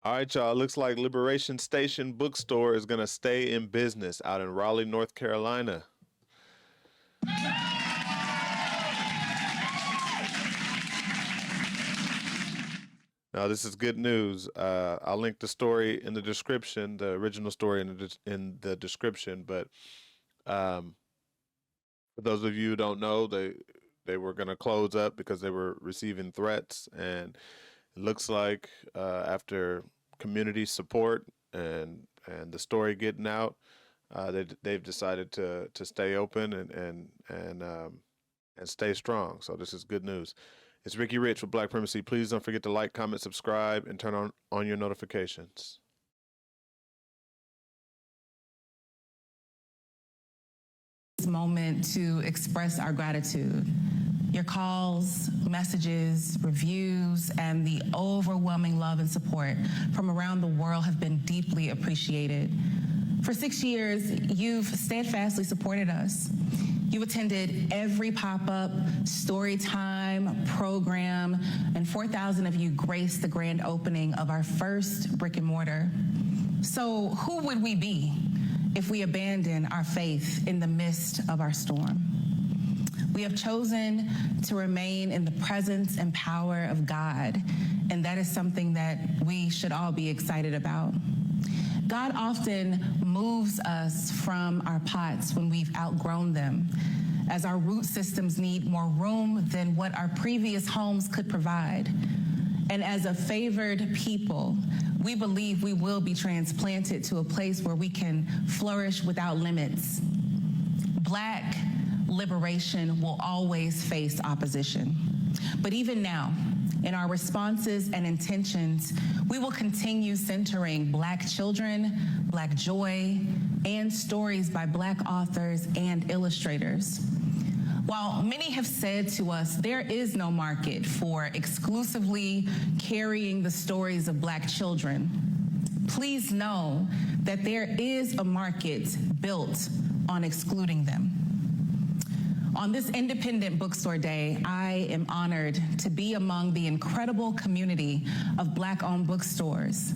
All right, y'all. Looks like Liberation Station Bookstore is going to stay in business out in Raleigh, North Carolina. Now, this is good news. I'll link the story in the description, the original story in the description. But for those of you who don't know, they were going to close up because they were receiving threats, and it looks like after community support and the story getting out, they've decided to stay open and stay strong. So this is good news. It's Ricky Rich with Black Primacy. Please don't forget to like, comment, subscribe, and turn on your notifications. Moment to express our gratitude. Your calls, messages, reviews, and the overwhelming love and support from around the world have been deeply appreciated. For 6 years, you've steadfastly supported us. You attended every pop-up, story time, program, and 4,000 of you graced the grand opening of our first brick and mortar. So who would we be if we abandon our faith in the midst of our storm? We have chosen to remain in the presence and power of God, and that is something that we should all be excited about. God often moves us from our pots when we've outgrown them, as our root systems need more room than what our previous homes could provide. And as a favored people, we believe we will be transplanted to a place where we can flourish without limits. Black liberation will always face opposition. But even now, in our responses and intentions, we will continue centering Black children, Black joy, and stories by Black authors and illustrators. While many have said to us there is no market for exclusively carrying the stories of Black children, please know that there is a market built on excluding them. On this Independent Bookstore Day, I am honored to be among the incredible community of Black-owned bookstores.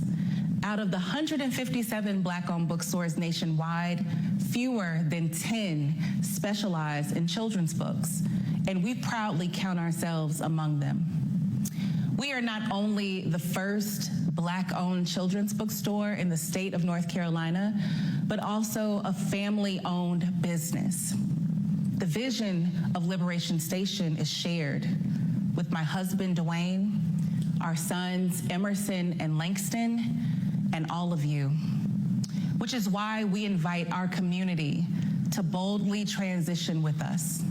Out of the 157 Black-owned bookstores nationwide, fewer than 10 specialize in children's books, and we proudly count ourselves among them. We are not only the first Black-owned children's bookstore in the state of North Carolina, but also a family-owned business. The vision of Liberation Station is shared with my husband, Dwayne, our sons, Emerson and Langston, and all of you, which is why we invite our community to boldly transition with us.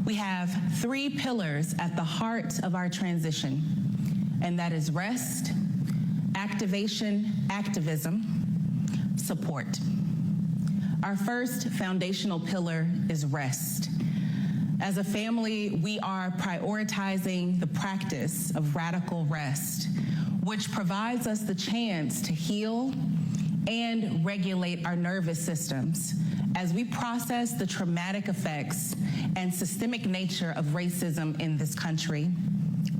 We have 3 pillars at the heart of our transition, and that is rest, activation, activism, support. Our first foundational pillar is rest. As a family, we are prioritizing the practice of radical rest, which provides us the chance to heal and regulate our nervous systems as we process the traumatic effects and systemic nature of racism in this country,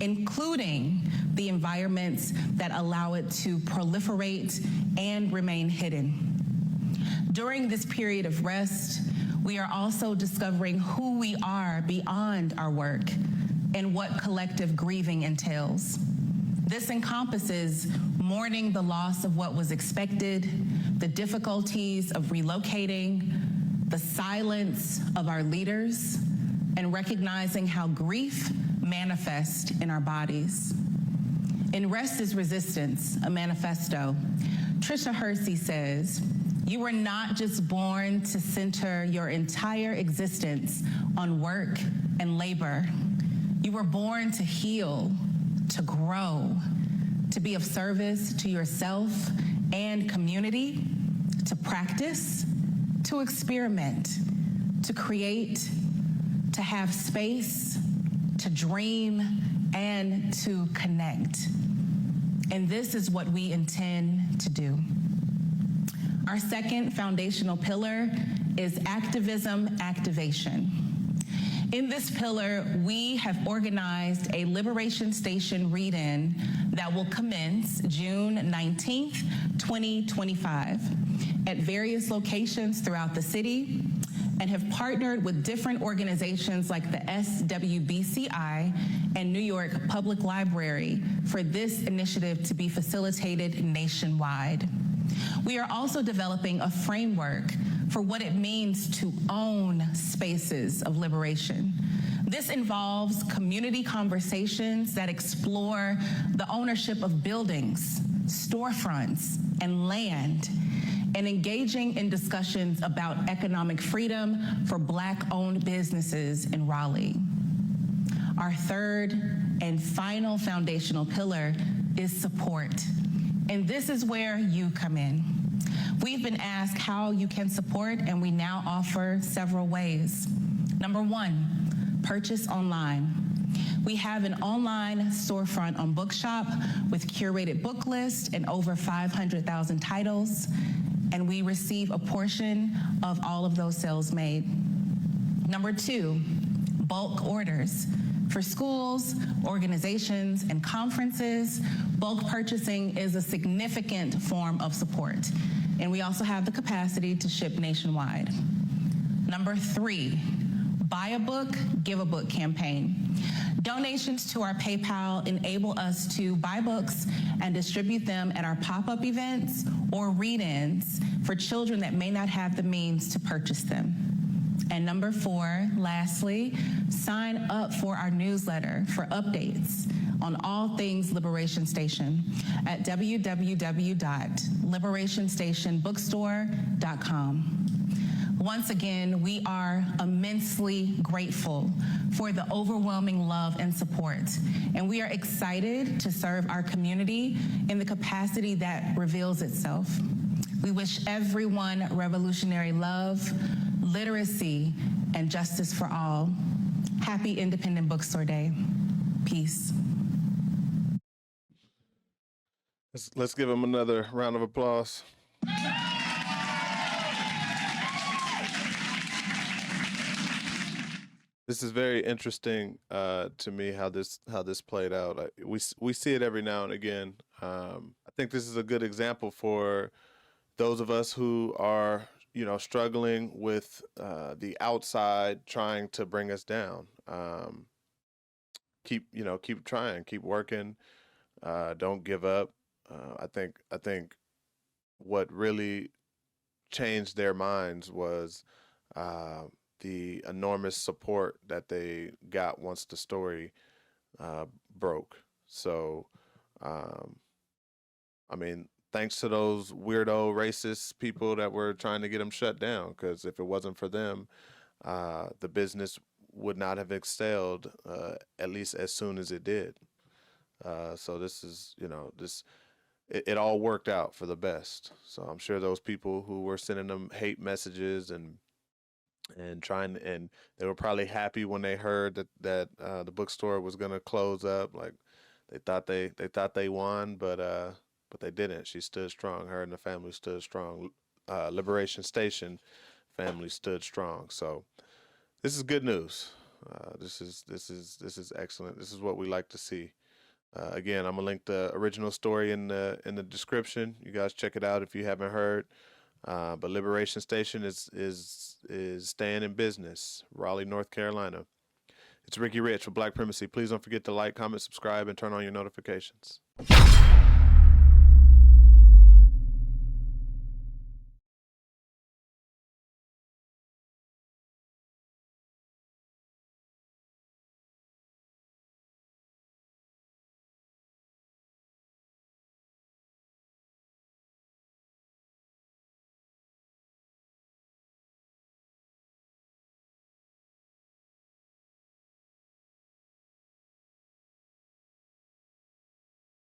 including the environments that allow it to proliferate and remain hidden. During this period of rest, we are also discovering who we are beyond our work and what collective grieving entails. This encompasses mourning the loss of what was expected, the difficulties of relocating, the silence of our leaders, and recognizing how grief manifests in our bodies. In Rest is Resistance, a manifesto, Tricia Hersey says, "You were not just born to center your entire existence on work and labor. You were born to heal, to grow, to be of service to yourself and community, to practice, to experiment, to create, to have space, to dream, and to connect." And this is what we intend to do. Our second foundational pillar is activism activation. In this pillar, we have organized a Liberation Station read-in that will commence June 19th, 2025 at various locations throughout the city, and have partnered with different organizations like the SWBCI and New York Public Library for this initiative to be facilitated nationwide. We are also developing a framework for what it means to own spaces of liberation. This involves community conversations that explore the ownership of buildings, storefronts, and land, and engaging in discussions about economic freedom for Black-owned businesses in Raleigh. Our third and final foundational pillar is support, and this is where you come in. We've been asked how you can support, and we now offer several ways. Number one, purchase online. We have an online storefront on Bookshop with curated book lists and over 500,000 titles, and we receive a portion of all of those sales made. Number two, bulk orders. For schools, organizations, and conferences, bulk purchasing is a significant form of support, and we also have the capacity to ship nationwide. Number three, buy a book, give a book campaign. Donations to our PayPal enable us to buy books and distribute them at our pop-up events or read-ins for children that may not have the means to purchase them. And number four, lastly, sign up for our newsletter for updates on all things Liberation Station at www.liberationstationbookstore.com. Once again, we are immensely grateful for the overwhelming love and support, and we are excited to serve our community in the capacity that reveals itself. We wish everyone revolutionary love, literacy, and justice for all. Happy Independent Bookstore Day. Peace. Let's give him another round of applause. This is very interesting to me how this played out. We see it every now and again. I think this is a good example for those of us who are struggling with the outside trying to bring us down. Keep trying, keep working. Don't give up. I think what really changed their minds was the enormous support that they got once the story broke. So, thanks to those weirdo racist people that were trying to get them shut down, because if it wasn't for them, the business would not have excelled, at least as soon as it did. So this is, it all worked out for the best. So I'm sure those people who were sending them hate messages and they were probably happy when they heard that the bookstore was going to close up. Like they thought they won, but they didn't. She stood strong. Her and the family stood strong. Liberation Station family stood strong. So this is good news. This is excellent. This is what we like to see. Again, I'm gonna link the original story in the description. You guys check it out if you haven't heard. But Liberation Station is staying in business, Raleigh, North Carolina. It's Ricky Rich with Black Primacy. Please don't forget to like, comment, subscribe, and turn on your notifications.